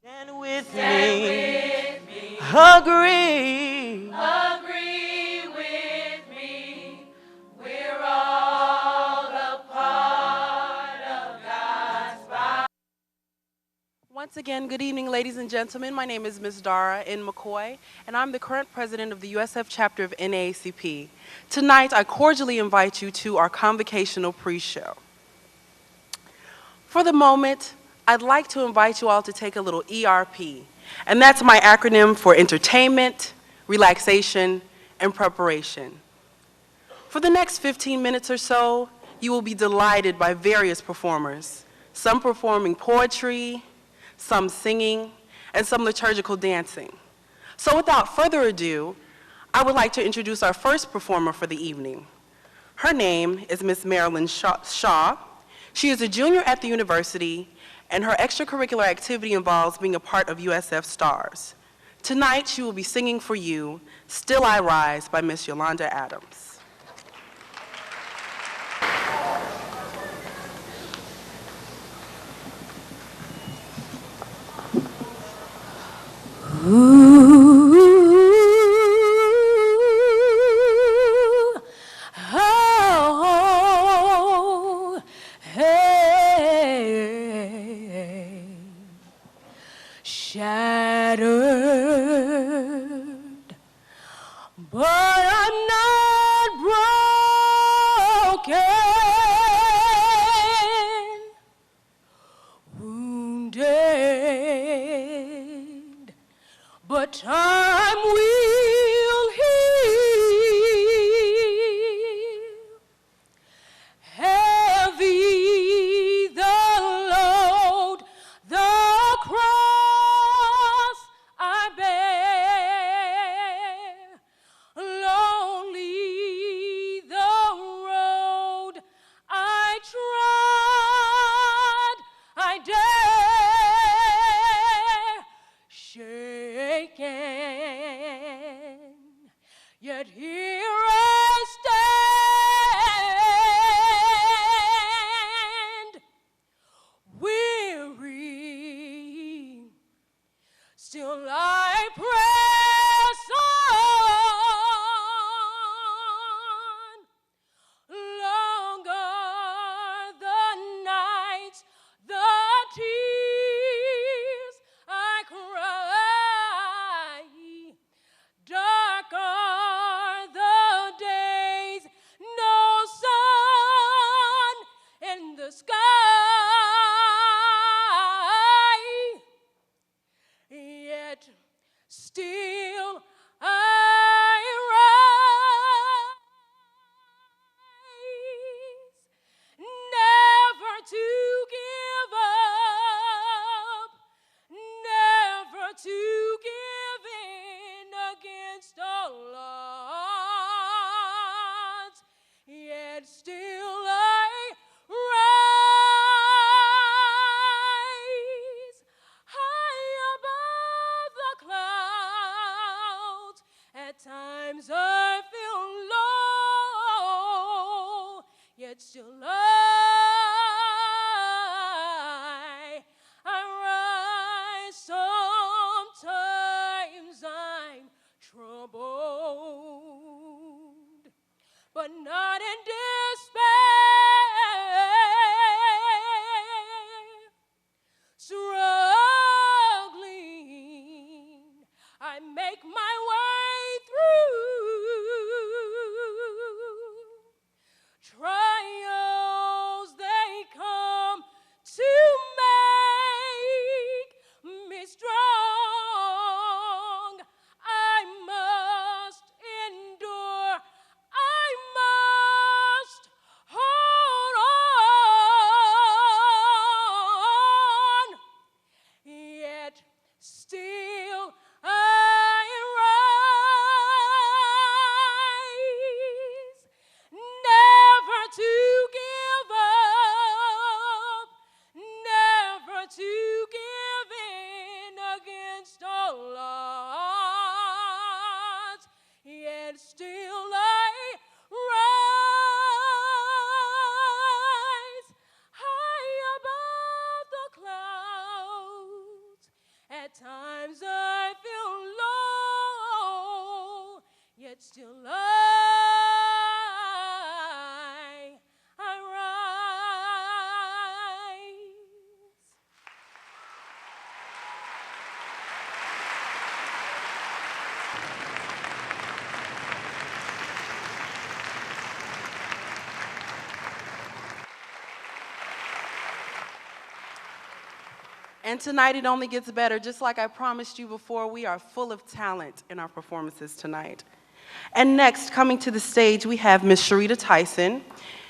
And with me, agree. Agree with me, we're all a part of God's body. Once again, good evening, ladies and gentlemen. My name is Ms. Dara N. McCoy, and I'm the current president of the USF chapter of NAACP. Tonight, I cordially invite you to our convocational pre-show. For the moment, I'd like to invite you all to take a little ERP, and that's my acronym for entertainment, relaxation, and preparation. For the next 15 minutes or so, you will be delighted by various performers, some performing poetry, some singing, and some liturgical dancing. So without further ado, I would like to introduce our first performer for the evening. Her name is Miss Marilyn Shaw. She is a junior at the university, and her extracurricular activity involves being a part of USF Stars. Tonight, she will be singing for you, Still I Rise by Miss Yolanda Adams. Ooh, oh, hey, shattered, but I'm not broken, wounded, but time will heal. Heavy the load, the cross I bear. Lonely the road I trod, I dare. Shaken, yet here I stand. Weary, still I press on. Long are the nights, the tears I cry. Dark are the days, no sun in the sky. Yet still I rise, never to give up, never to give in against all odds. Yet still I rise high above the clouds. And tonight it only gets better. Just like I promised you before, we are full of talent in our performances tonight. And next, coming to the stage, we have Miss Sharita Tyson.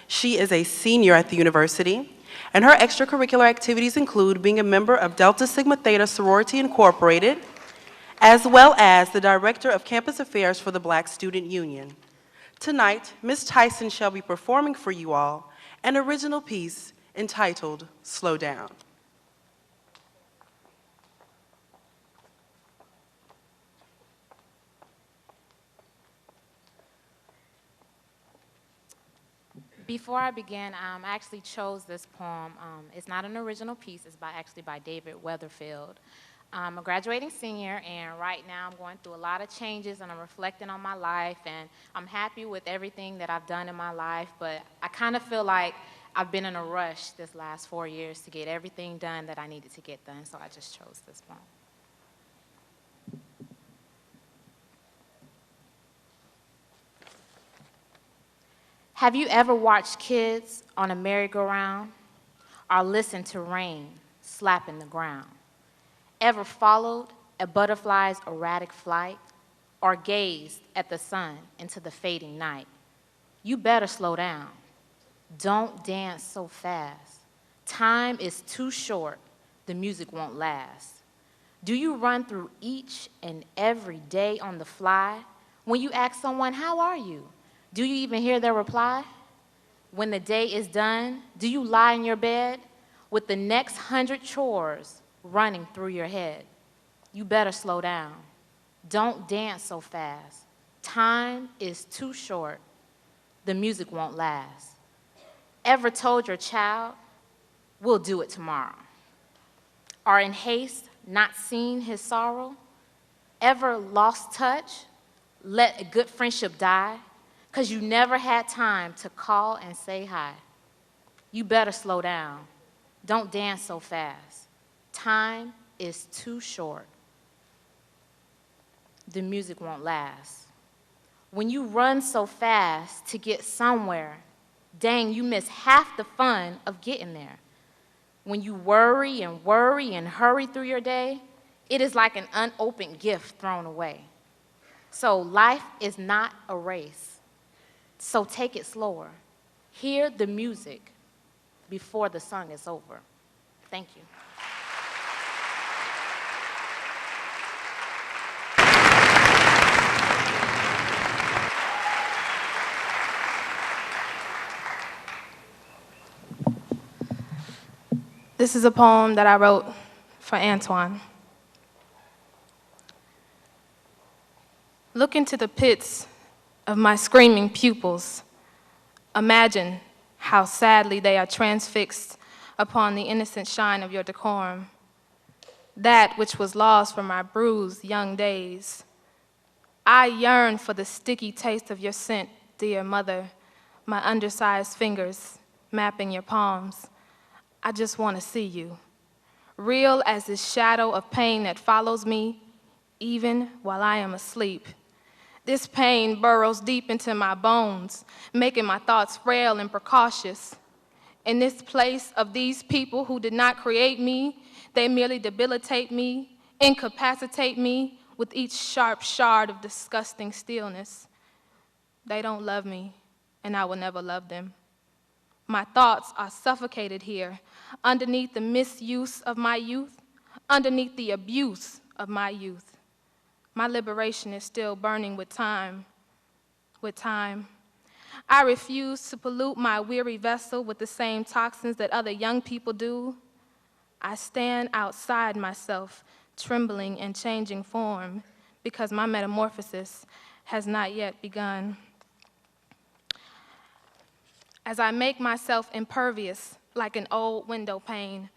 She is a senior at the university, and her extracurricular activities include being a member of Delta Sigma Theta Sorority Incorporated, as well as the Director of Campus Affairs for the Black Student Union. Tonight, Ms. Tyson shall be performing for you all an original piece entitled Slow Down. Before I begin, I actually chose this poem. It's not an original piece. It's actually by David Weatherfield. I'm a graduating senior, and right now I'm going through a lot of changes, and I'm reflecting on my life, and I'm happy with everything that I've done in my life, but I kind of feel like I've been in a rush this last 4 years to get everything done that I needed to get done, so I just chose this poem. Have you ever watched kids on a merry-go-round or listened to rain slapping the ground? Ever followed a butterfly's erratic flight or gazed at the sun into the fading night? You better slow down. Don't dance so fast. Time is too short. The music won't last. Do you run through each and every day on the fly? When you ask someone, how are you? Do you even hear their reply? When the day is done, do you lie in your bed with the next 100 chores running through your head? You better slow down. Don't dance so fast. Time is too short. The music won't last. Ever told your child, we'll do it tomorrow? Or in haste, not seen his sorrow? Ever lost touch? Let a good friendship die? 'Cause you never had time to call and say hi. You better slow down. Don't dance so fast. Time is too short. The music won't last. When you run so fast to get somewhere, dang, you miss half the fun of getting there. When you worry and hurry through your day, it is like an unopened gift thrown away. So life is not a race. So take it slower. Hear the music before the song is over. Thank you. This is a poem that I wrote for Antwone. Look into the pits of my screaming pupils. Imagine how sadly they are transfixed upon the innocent shine of your decorum, that which was lost from my bruised young days. I yearn for the sticky taste of your scent, dear mother, my undersized fingers mapping your palms. I just want to see you, real as this shadow of pain that follows me even while I am asleep. This pain burrows deep into my bones, making my thoughts frail and precautious. In this place of these people who did not create me, they merely debilitate me, incapacitate me with each sharp shard of disgusting stillness. They don't love me, and I will never love them. My thoughts are suffocated here, underneath the misuse of my youth, underneath the abuse of my youth. My liberation is still burning with time. I refuse to pollute my weary vessel with the same toxins that other young people do. I stand outside myself, trembling and changing form, because my metamorphosis has not yet begun. As I make myself impervious like an old window pane,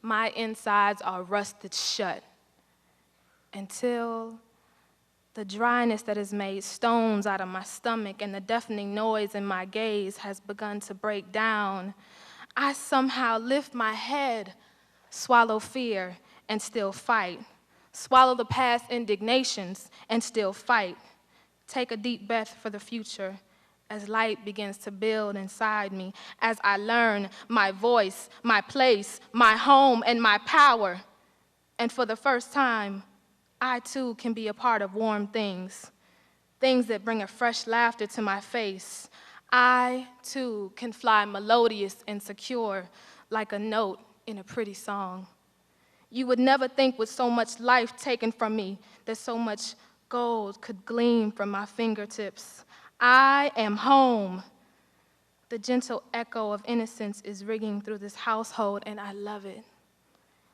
my insides are rusted shut until the dryness that has made stones out of my stomach and the deafening noise in my gaze has begun to break down. I somehow lift my head, swallow fear, and still fight. Swallow the past indignations and still fight. Take a deep breath for the future as light begins to build inside me, as I learn my voice, my place, my home, and my power. And for the first time, I too can be a part of warm things, things that bring a fresh laughter to my face. I too can fly melodious and secure like a note in a pretty song. You would never think with so much life taken from me that so much gold could gleam from my fingertips. I am home. The gentle echo of innocence is ringing through this household, and I love it.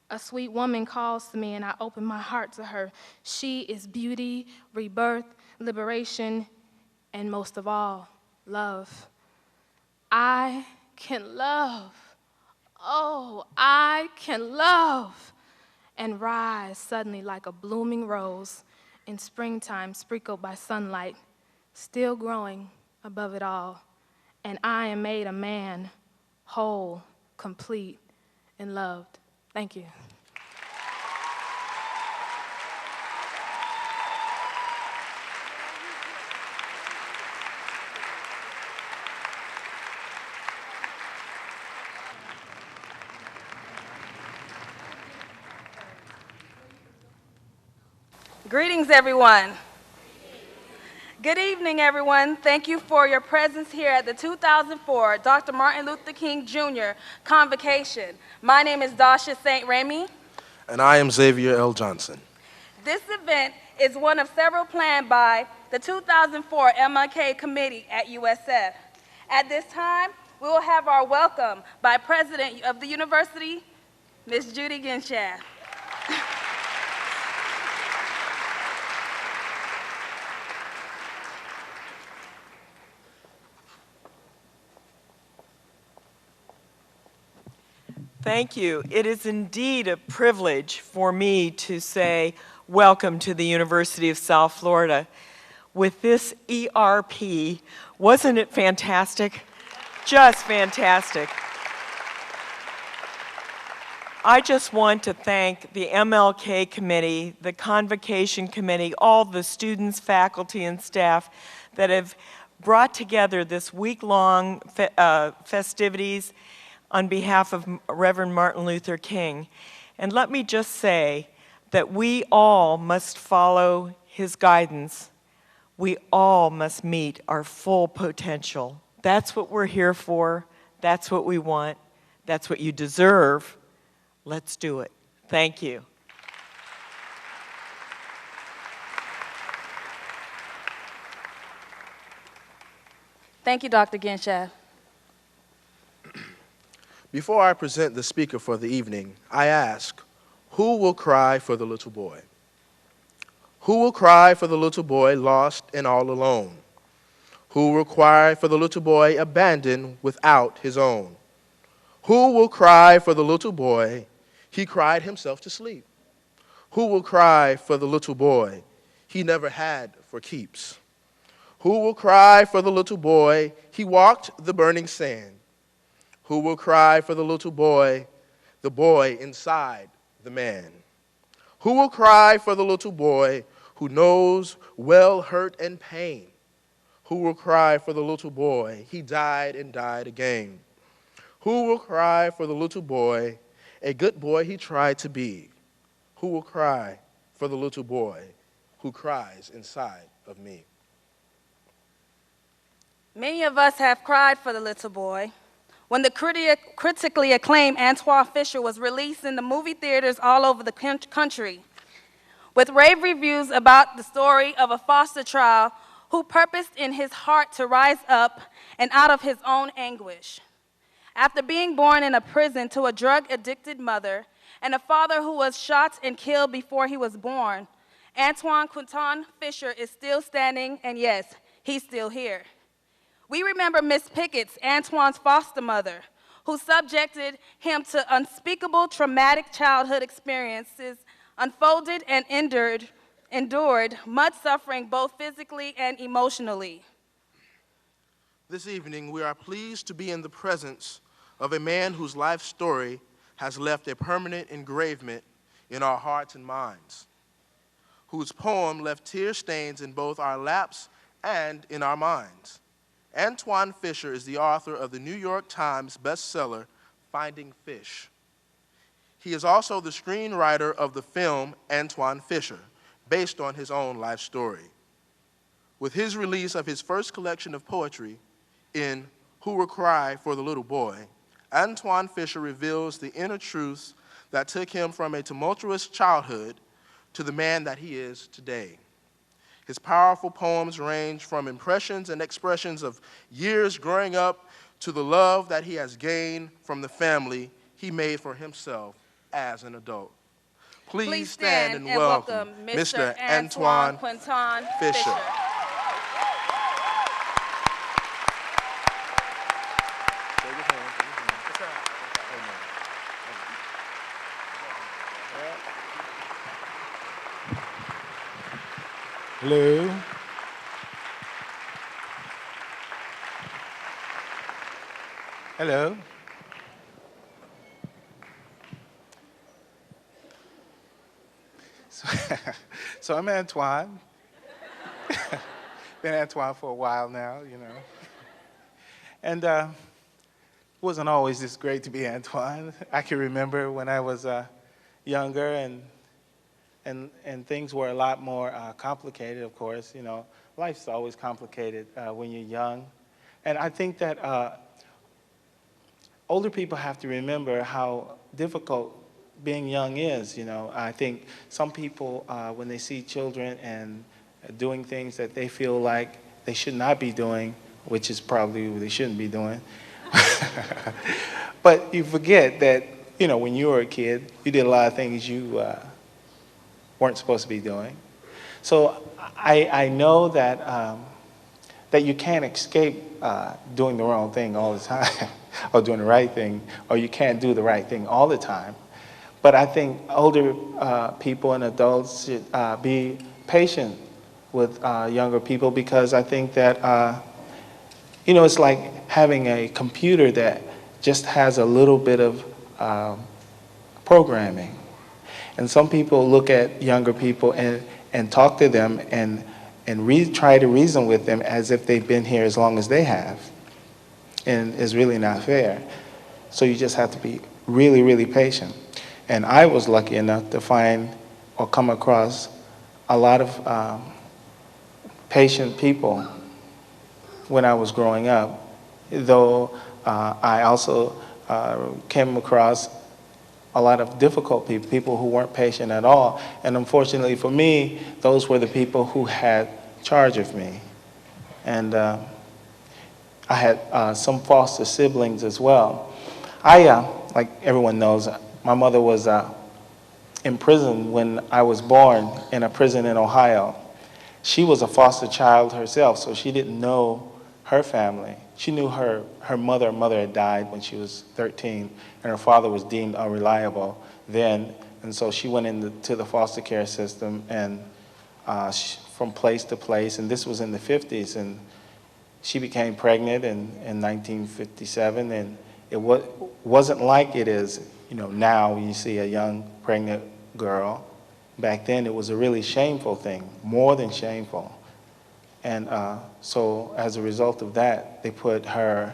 A sweet woman calls to me, and I open my heart to her. She is beauty, rebirth, liberation, and most of all, love. I can love. Oh, I can love. And rise suddenly like a blooming rose in springtime sprinkled by sunlight, still growing above it all. And I am made a man, whole, complete, and loved. Thank you. Greetings, everyone. Good evening, everyone. Thank you for your presence here at the 2004 Dr. Martin Luther King Jr. Convocation. My name is Dasha St. Remy. And I am Xavier L. Johnson. This event is one of several planned by the 2004 MLK Committee at USF. At this time, we will have our welcome by President of the University, Ms. Judy Ginshaw. Thank you. It is indeed a privilege for me to say welcome to the University of South Florida. With this ERP, wasn't it fantastic? Just fantastic. I just want to thank the MLK Committee, the Convocation Committee, all the students, faculty, and staff that have brought together this week-long festivities on behalf of Reverend Martin Luther King. And let me just say that we all must follow his guidance. We all must meet our full potential. That's what we're here for. That's what we want. That's what you deserve. Let's do it. Thank you. Thank you, Dr. Ginshaw. Before I present the speaker for the evening, I ask, who will cry for the little boy? Who will cry for the little boy lost and all alone? Who will cry for the little boy abandoned without his own? Who will cry for the little boy? He cried himself to sleep. Who will cry for the little boy? He never had for keeps. Who will cry for the little boy? He walked the burning sand. Who will cry for the boy inside the man? Who will cry for the little boy who knows well hurt and pain? Who will cry for the little boy? He died and died again. Who will cry for the little boy, a good boy he tried to be? Who will cry for the little boy who cries inside of me? Many of us have cried for the little boy. When the critically acclaimed Antwone Fisher was released in the movie theaters all over the country, with rave reviews about the story of a foster child who purposed in his heart to rise up and out of his own anguish. After being born in a prison to a drug-addicted mother and a father who was shot and killed before he was born, Antwone Fisher is still standing, and yes, he's still here. We remember Miss Pickett's, Antwone's foster mother, who subjected him to unspeakable traumatic childhood experiences, unfolded and endured much suffering both physically and emotionally. This evening, we are pleased to be in the presence of a man whose life story has left a permanent engravement in our hearts and minds, whose poem left tear stains in both our laps and in our minds. Antwone Fisher is the author of the New York Times bestseller, Finding Fish. He is also the screenwriter of the film Antwone Fisher, based on his own life story. With his release of his first collection of poetry in Who Will Cry for the Little Boy, Antwone Fisher reveals the inner truths that took him from a tumultuous childhood to the man that he is today. His powerful poems range from impressions and expressions of years growing up to the love that he has gained from the family he made for himself as an adult. Please stand and welcome Mr. Antwone Quinton Fisher. Hello. Hello. So I'm Antwone. Been Antwone for a while now, you know. And it wasn't always this great to be Antwone. I can remember when I was younger and things were a lot more complicated, of course. You know, life's always complicated when you're young. And I think that older people have to remember how difficult being young is, you know. I think some people, when they see children and doing things that they feel like they should not be doing, which is probably what they shouldn't be doing, but you forget that, you know, when you were a kid, you did a lot of things you weren't supposed to be doing. So I know that that you can't escape doing the wrong thing all the time, or doing the right thing, or you can't do the right thing all the time. But I think older people and adults should be patient with younger people, because I think that, you know, it's like having a computer that just has a little bit of programming. And some people look at younger people and talk to them and try to reason with them as if they've been here as long as they have. And it's really not fair. So you just have to be really, really patient. And I was lucky enough to find or come across a lot of patient people when I was growing up, though I also came across a lot of difficult people, people who weren't patient at all. And unfortunately for me, those were the people who had charge of me. And I had some foster siblings as well. Like everyone knows, my mother was in prison when I was born, in a prison in Ohio. She was a foster child herself, so she didn't know her family. She knew her mother. Her mother had died when she was 13, and her father was deemed unreliable then. And so she went into the foster care system and from place to place, and this was in the 50s. And she became pregnant in 1957, and it wasn't like it is, you know, now when you see a young pregnant girl. Back then it was a really shameful thing, more than shameful. And so as a result of that, they put her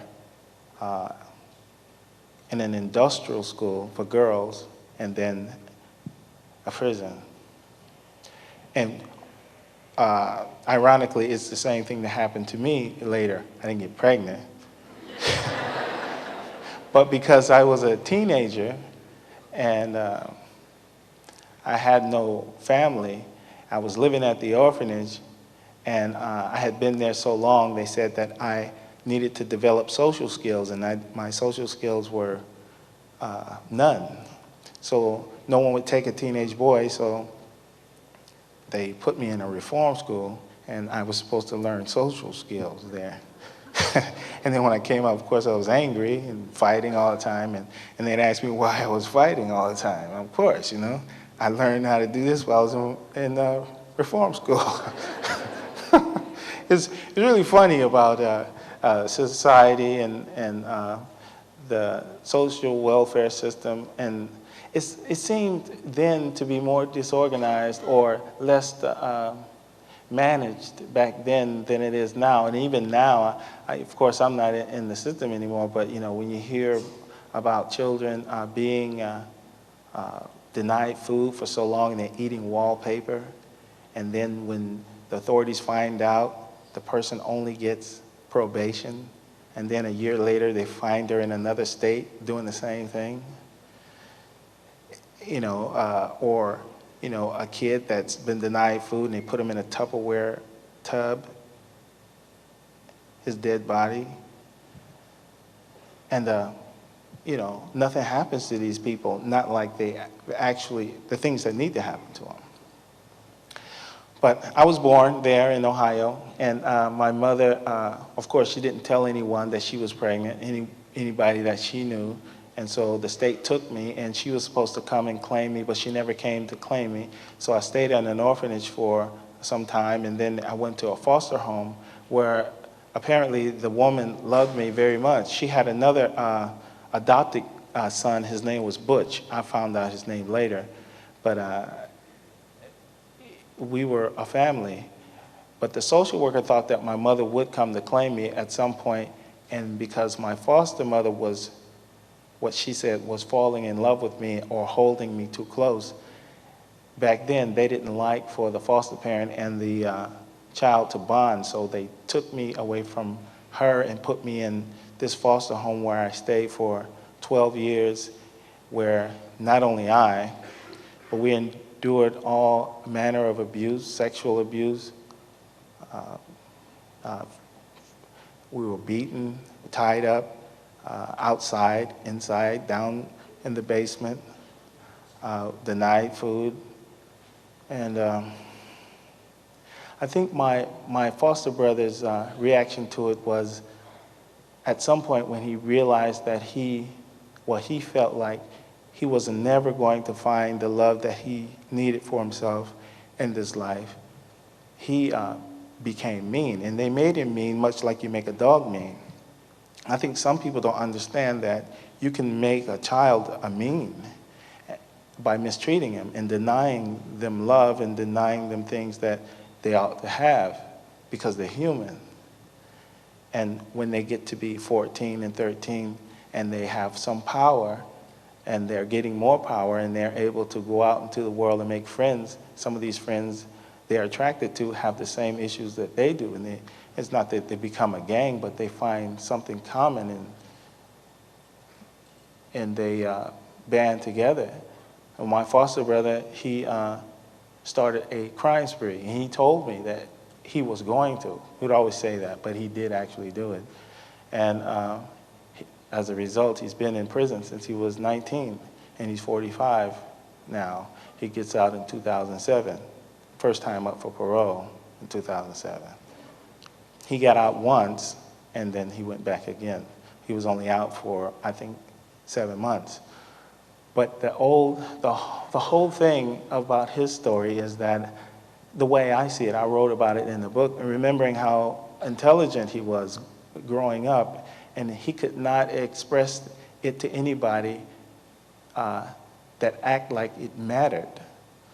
in an industrial school for girls and then a prison. And ironically, it's the same thing that happened to me later. I didn't get pregnant. But because I was a teenager and I had no family, I was living at the orphanage, and I had been there so long, they said that I needed to develop social skills, and my social skills were none. So no one would take a teenage boy, so they put me in a reform school, and I was supposed to learn social skills there. And then when I came out, of course, I was angry and fighting all the time, and they'd ask me why I was fighting all the time. Of course, you know, I learned how to do this while I was in reform school. It's really funny about society and the social welfare system, and it seemed then to be more disorganized or less managed back then than it is now. And even now, of course, I'm not in the system anymore, but you know, when you hear about children being denied food for so long and they're eating wallpaper. And then when the authorities find out, the person only gets probation. And then a year later, they find her in another state doing the same thing. Or a kid that's been denied food and they put him in a Tupperware tub, his dead body. And, nothing happens to these people, not like they actually, the things that need to happen to them. But I was born there in Ohio, and my mother, of course, she didn't tell anyone that she was pregnant, anybody that she knew. And so the state took me, and she was supposed to come and claim me, but she never came to claim me. So I stayed in an orphanage for some time, and then I went to a foster home where apparently the woman loved me very much. She had another adopted son. His name was Butch. I found out his name later. But we were a family. But the social worker thought that my mother would come to claim me at some point, and because my foster mother was, what she said, was falling in love with me or holding me too close, back then they didn't like for the foster parent and the child to bond, so they took me away from her and put me in this foster home where I stayed for 12 years, where not only I, but we endured all manner of abuse, sexual abuse. We were beaten, tied up, outside, inside, down in the basement, denied food. And I think my foster brother's reaction to it was, at some point when he realized that he felt like he was never going to find the love that he needed for himself in this life, he became mean. And they made him mean much like you make a dog mean. I think some people don't understand that you can make a child a mean by mistreating him and denying them love and denying them things that they ought to have because they're human. And when they get to be 14 and 13 and they have some power and they're getting more power and they're able to go out into the world and make friends, some of these friends they're attracted to have the same issues that they do. And it's not that they become a gang, but they find something common and they band together. And my foster brother, he started a crime spree, and he told me that he was going to. He would always say that, but he did actually do it. And as a result, he's been in prison since he was 19, and he's 45 now. He gets out in 2007, first time up for parole in 2007. He got out once, and then he went back again. He was only out for, I think, 7 months. But the whole thing about his story is that the way I see it, I wrote about it in the book, and remembering how intelligent he was growing up, and he could not express it to anybody that act like it mattered.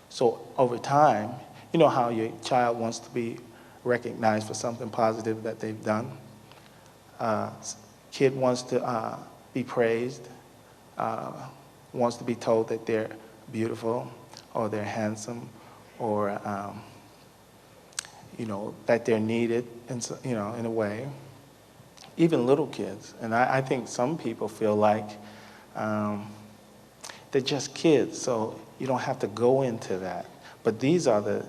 So over time, you know how your child wants to be recognized for something positive that they've done. Kid wants to be praised, wants to be told that they're beautiful or they're handsome or that they're needed in a way. Even little kids. And I think some people feel like they're just kids, so you don't have to go into that. But these are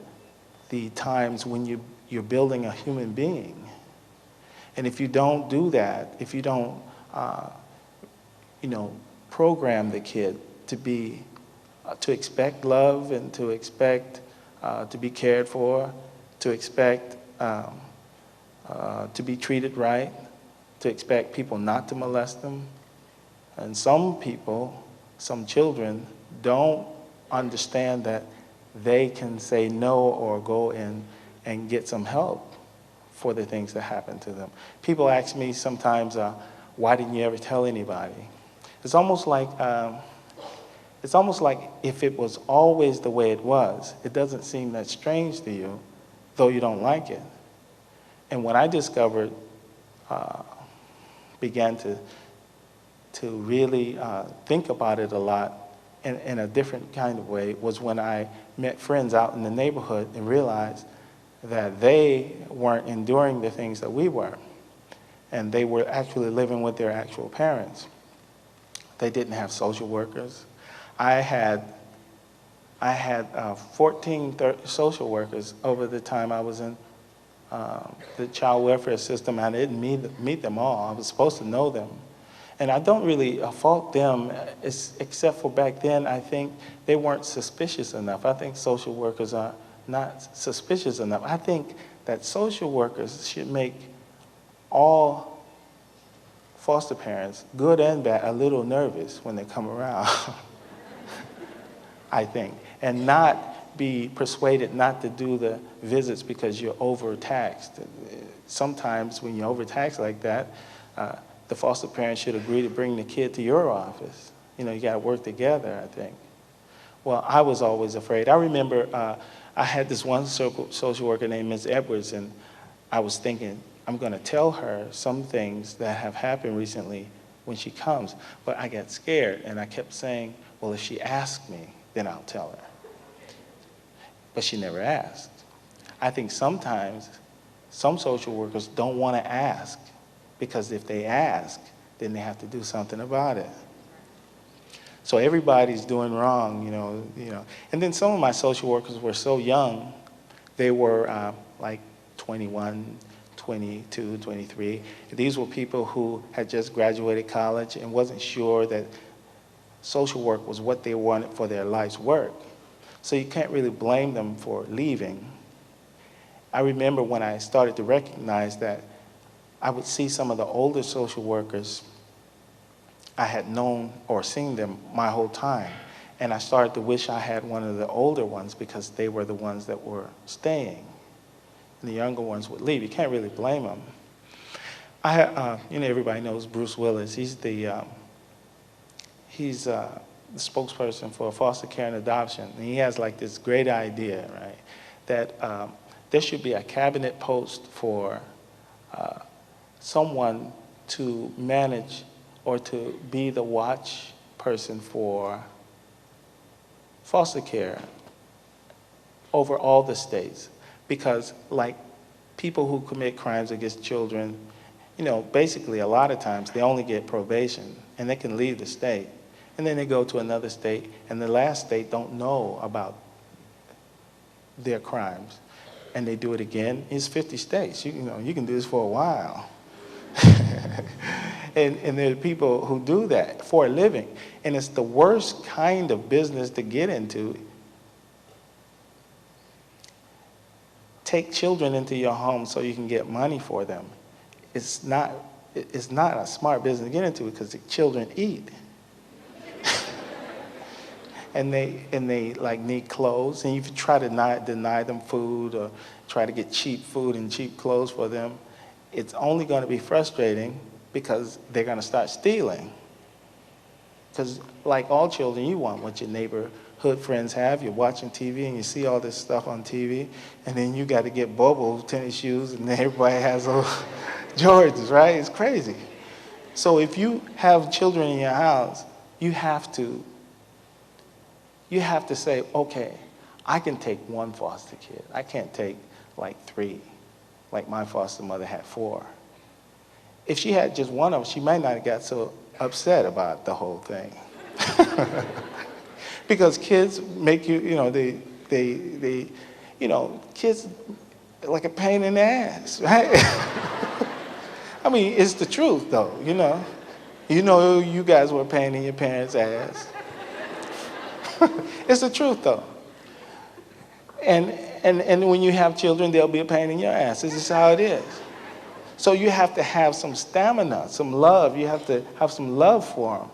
the times when you're building a human being. And if you don't do that, if you don't program the kid to expect love and to expect to be cared for, to expect to be treated right, to expect people not to molest them. And some people, some children, don't understand that they can say no or go in and get some help for the things that happen to them. People ask me sometimes, why didn't you ever tell anybody? It's almost like if it was always the way it was, it doesn't seem that strange to you, though you don't like it. And when I discovered, began to really think about it a lot in a different kind of way was when I met friends out in the neighborhood and realized that they weren't enduring the things that we were. And they were actually living with their actual parents. They didn't have social workers. I had 14 social workers over the time I was in the child welfare system. I didn't meet them all. I was supposed to know them. And I don't really fault them, except for back then, I think they weren't suspicious enough. I think social workers are not suspicious enough. I think that social workers should make all foster parents, good and bad, a little nervous when they come around, I think, and not be persuaded not to do the visits because you're overtaxed. Sometimes when you're overtaxed like that, the foster parent should agree to bring the kid to your office. You know, you got to work together, I think. Well, I was always afraid. I remember I had this one social worker named Ms. Edwards, and I was thinking, I'm going to tell her some things that have happened recently when she comes. But I got scared, and I kept saying, well, if she asks me, then I'll tell her. But she never asked. I think sometimes some social workers don't want to ask, because if they ask, then they have to do something about it. So everybody's doing wrong, you know. And then some of my social workers were so young, they were like 21, 22, 23. These were people who had just graduated college and wasn't sure that social work was what they wanted for their life's work. So you can't really blame them for leaving. I remember when I started to recognize that I would see some of the older social workers. I had known or seen them my whole time. And I started to wish I had one of the older ones because they were the ones that were staying. And the younger ones would leave. You can't really blame them. Everybody knows Bruce Willis. He's the spokesperson for foster care and adoption. And he has like this great idea, right, that there should be a cabinet post for someone to manage or to be the watch person for foster care over all the states. Because like people who commit crimes against children, basically a lot of times they only get probation and they can leave the state. And then they go to another state and the last state don't know about their crimes. And they do it again. It's 50 states. You can do this for a while. And there are people who do that for a living. And it's the worst kind of business to get into. Take children into your home so you can get money for them. It's not a smart business to get into because the children eat. and they like need clothes, and you try to deny them food or try to get cheap food and cheap clothes for them, it's only going to be frustrating because they're going to start stealing. Because like all children, you want what your neighborhood friends have. You're watching TV and you see all this stuff on TV, and then you got to get Bobo tennis shoes, and then everybody has those Jordans, right? It's crazy. So if you have children in your house, you have to say, okay, I can take one foster kid. I can't take like 3, like my foster mother had 4. If she had just one of them, she might not have got so upset about the whole thing. Because kids make you, kids like a pain in the ass, right? I mean, it's the truth though, you guys were a pain in your parents' ass. It's the truth though. And when you have children, they'll be a pain in your ass. This is how it is. So you have to have some stamina, some love. You have to have some love for them.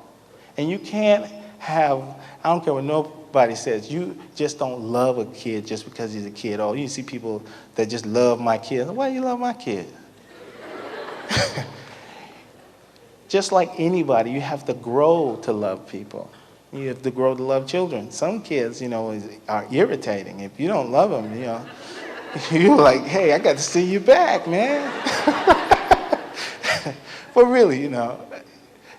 And you can't have, I don't care what nobody says, you just don't love a kid just because he's a kid. Oh, you see people that just love my kid. Why do you love my kid? Just like anybody, you have to grow to love people. You have to grow to love children. Some kids, are irritating. If you don't love them, you're like, hey, I got to see you back, man. But really,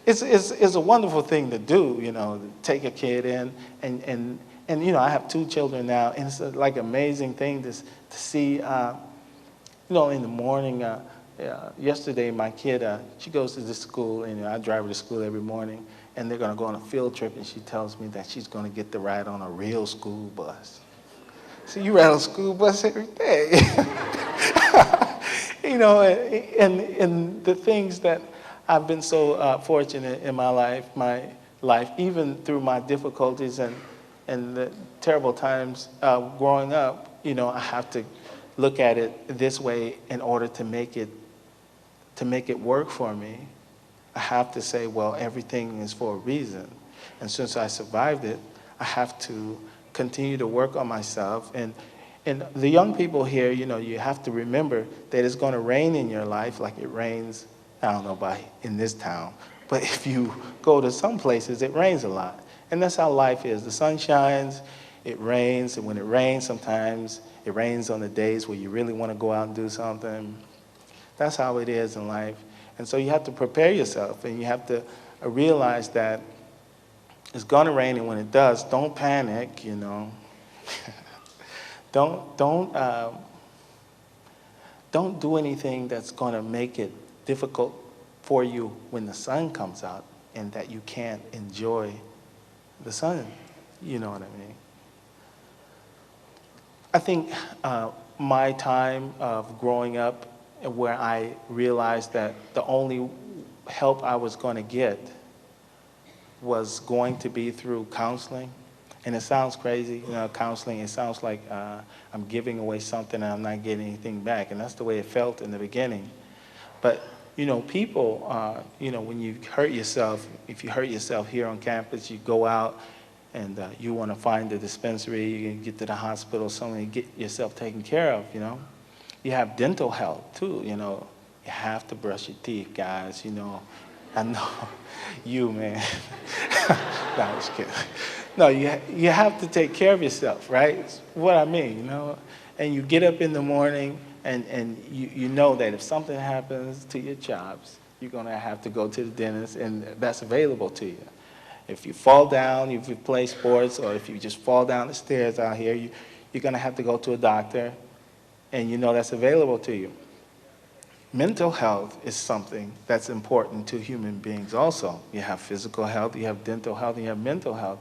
it's a wonderful thing to do, you know, to take a kid in, and you know, I have 2 children now, and it's like amazing thing to see, you know, in the morning. Yesterday, my kid, she goes to this school, and you know, I drive her to school every morning, and they're going to go on a field trip, and she tells me that she's going to get to ride on a real school bus. So you ride on a school bus every day. You know, and the things that I've been so fortunate in my life, even through my difficulties and the terrible times growing up, you know, I have to look at it this way in order to make it work for me. I have to say, well, everything is for a reason. And since I survived it, I have to continue to work on myself. And the young people here, you know, you have to remember that it's going to rain in your life like it rains, I don't know about in this town, but if you go to some places, it rains a lot. And that's how life is. The sun shines, it rains, and when it rains, sometimes it rains on the days where you really want to go out and do something. That's how it is in life. And so you have to prepare yourself, and you have to realize that it's going to rain, and when it does, don't panic, you know. Don't do anything that's going to make it difficult for you when the sun comes out and that you can't enjoy the sun. You know what I mean? I think my time of growing up, where I realized that the only help I was going to get was going to be through counseling. And it sounds crazy, you know, counseling, it sounds like I'm giving away something and I'm not getting anything back. And that's the way it felt in the beginning. But, you know, people, you know, when you hurt yourself, if you hurt yourself here on campus, you go out and you want to find the dispensary, you can get to the hospital, something to get yourself taken care of, you know. You have dental health, too, you know. You have to brush your teeth, guys, you know. I know you, man. No, I was kidding. No, you have to take care of yourself, right? It's what I mean, you know. And you get up in the morning, and you know that if something happens to your chops, you're going to have to go to the dentist, and that's available to you. If you fall down, if you play sports, or if you just fall down the stairs out here, you're going to have to go to a doctor, and you know that's available to you. Mental health is something that's important to human beings also. You have physical health, you have dental health, you have mental health.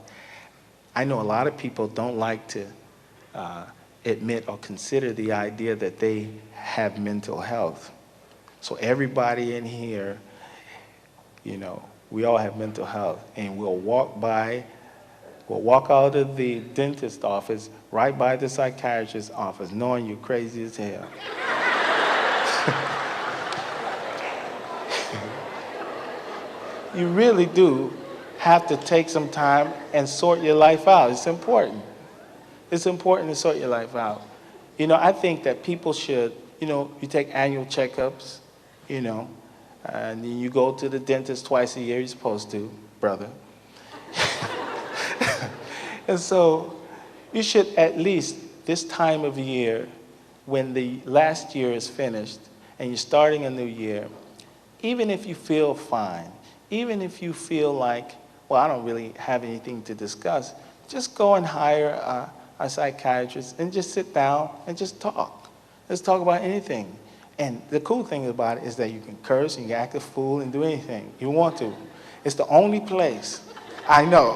I know a lot of people don't like to admit or consider the idea that they have mental health. So everybody in here, you know, we all have mental health, and we'll walk out of the dentist office right by the psychiatrist's office, knowing you're crazy as hell. You really do have to take some time and sort your life out. It's important. It's important to sort your life out. You know, I think that people should, you know, you take annual checkups, you know, and then you go to the dentist twice a year. You're supposed to, brother. And so you should at least this time of year, when the last year is finished and you're starting a new year, even if you feel fine, even if you feel like, well, I don't really have anything to discuss, just go and hire a psychiatrist and just sit down and just talk. Let's talk about anything. And the cool thing about it is that you can curse and you can act a fool and do anything you want to. It's the only place, I know,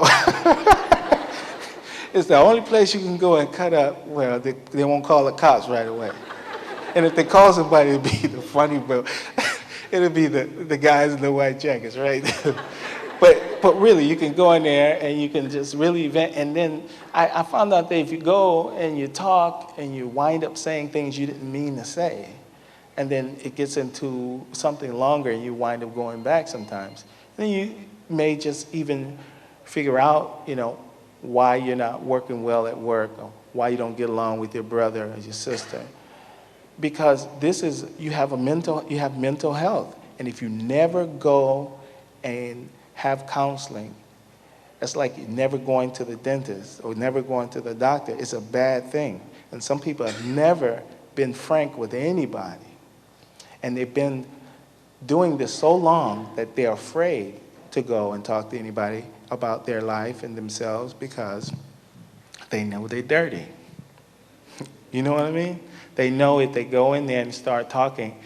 it's the only place you can go and cut up where they won't call the cops right away. And if they call somebody, it'll be the funny, but it'll be the guys in the white jackets, right? But really, you can go in there and you can just really vent. And then I found out that if you go and you talk and you wind up saying things you didn't mean to say, and then it gets into something longer and you wind up going back sometimes, then you may just even figure out, you know, why you're not working well at work, or why you don't get along with your brother or your sister. Because you have mental health. And if you never go and have counseling, it's like never going to the dentist or never going to the doctor. It's a bad thing. And some people have never been frank with anybody. And they've been doing this so long that they're afraid to go and talk to anybody about their life and themselves because they know they're dirty. You know what I mean? They know if they go in there and start talking,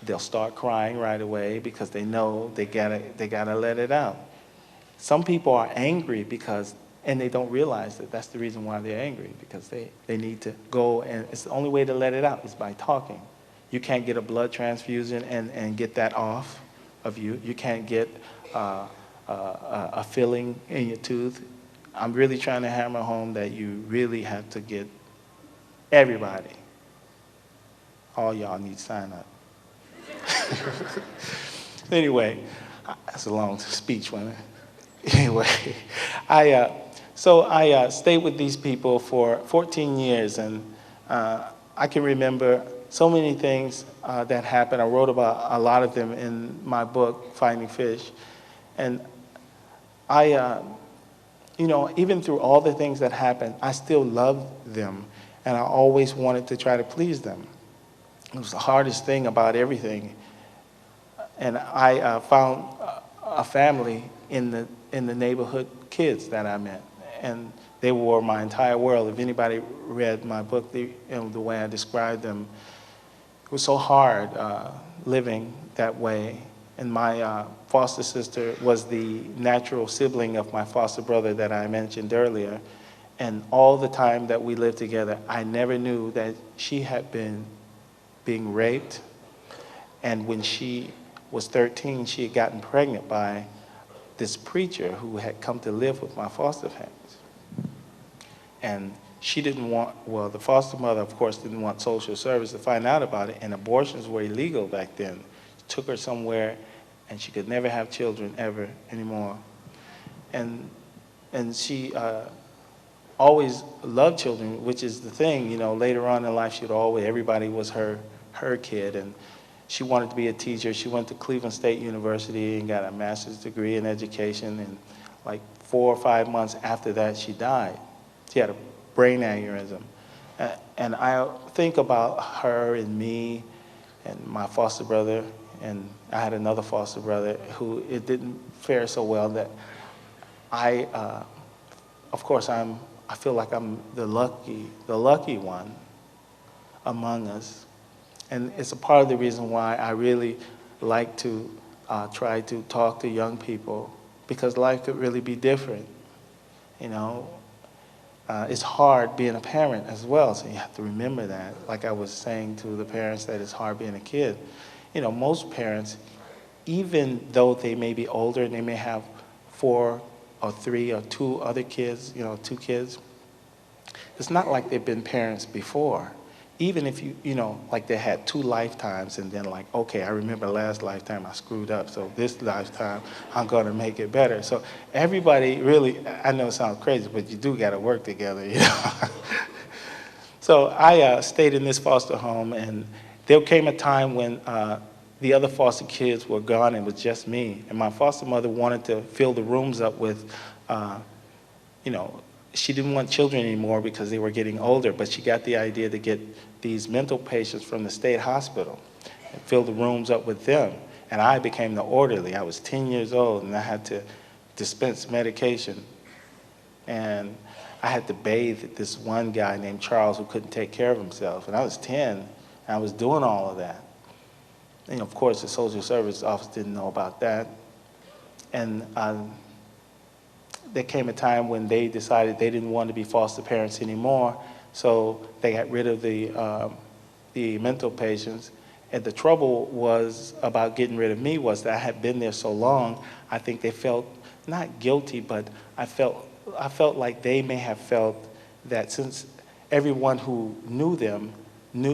they'll start crying right away because they know they gotta let it out. Some people are angry because, and they don't realize that that's the reason why they're angry, because they need to go, and it's the only way to let it out is by talking. You can't get a blood transfusion and get that off of you. You can't get a filling in your tooth. I'm really trying to hammer home that you really have to get everybody. All y'all need to sign up. Anyway, that's a long speech, wasn't it? Anyway, I stayed with these people for 14 years, and I can remember so many things that happened. I wrote about a lot of them in my book, Finding Fish. And even through all the things that happened, I still loved them, and I always wanted to try to please them. It was the hardest thing about everything. And I found a family in the neighborhood kids that I met, and they were my entire world. If anybody read my book, the way I described them, it was so hard living that way. And my foster sister was the natural sibling of my foster brother that I mentioned earlier. And all the time that we lived together, I never knew that she had been being raped. And when she was 13, she had gotten pregnant by this preacher who had come to live with my foster parents. And she didn't want, well, the foster mother, of course, didn't want social service to find out about it, and abortions were illegal back then. Took her somewhere, and she could never have children ever anymore. And she always loved children, which is the thing, later on in life, everybody was her kid, and she wanted to be a teacher. She went to Cleveland State University and got a master's degree in education, and like 4 or 5 months after that, she died. She had a brain aneurysm. And I think about her and me and my foster brother, and I had another foster brother who it didn't fare so well, that of course, I feel like I'm the lucky one among us. And it's a part of the reason why I really like to try to talk to young people, because life could really be different. It's hard being a parent as well, so you have to remember that. Like I was saying to the parents that it's hard being a kid. Most parents, even though they may be older and they may have 4 or 3 or 2 other kids, 2 kids, it's not like they've been parents before. Even if like they had 2 lifetimes, and then like, okay, I remember last lifetime I screwed up, so this lifetime I'm gonna make it better. So everybody really, I know it sounds crazy, but you do gotta work together, So I stayed in this foster home, and there came a time when the other foster kids were gone, and it was just me. And my foster mother wanted to fill the rooms up with, she didn't want children anymore because they were getting older, but she got the idea to get these mental patients from the state hospital and fill the rooms up with them. And I became the orderly. I was 10 years old, and I had to dispense medication. And I had to bathe this one guy named Charles who couldn't take care of himself. And I was 10, and I was doing all of that. And of course, the social service office didn't know about that. And there came a time when they decided they didn't want to be foster parents anymore, so they got rid of the mental patients. And the trouble was about getting rid of me was that I had been there so long, I think they felt not guilty, but I felt like they may have felt that since everyone who knew them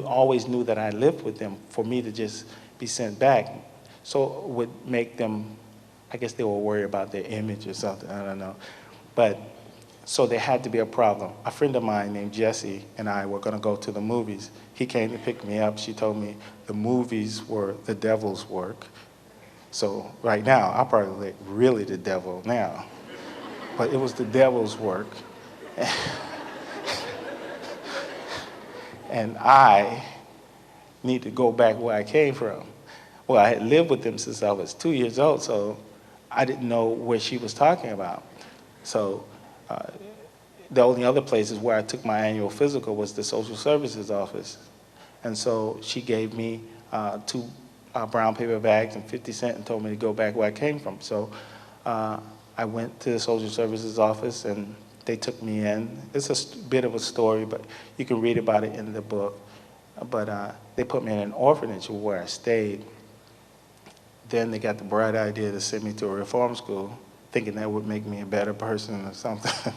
always knew that I lived with them, for me to just be sent back, so it would make them, I guess they were worried about their image or something, I don't know. But, so there had to be a problem. A friend of mine named Jesse and I were gonna go to the movies. He came to pick me up. She told me the movies were the devil's work. So right now, I'm probably really the devil now. But it was the devil's work. And I need to go back where I came from. Well, I had lived with them since I was 2 years old, so I didn't know where she was talking about. So the only other places where I took my annual physical was the social services office. And so she gave me two brown paper bags and 50 cents and told me to go back where I came from. So I went to the social services office and they took me in. It's a bit of a story, but you can read about it in the book. But they put me in an orphanage where I stayed. Then they got the bright idea to send me to a reform school, thinking that would make me a better person or something.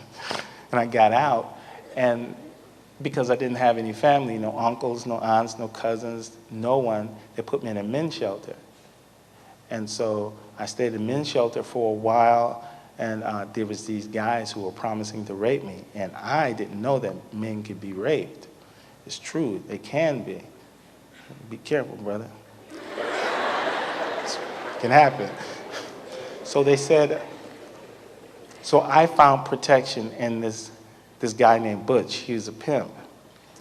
And I got out, and because I didn't have any family, no uncles, no aunts, no cousins, no one, they put me in a men's shelter. And so I stayed in a men's shelter for a while, and there was these guys who were promising to rape me, and I didn't know that men could be raped. It's true, they can be. Be careful, brother. It can happen. So they said, so I found protection in this guy named Butch. He was a pimp.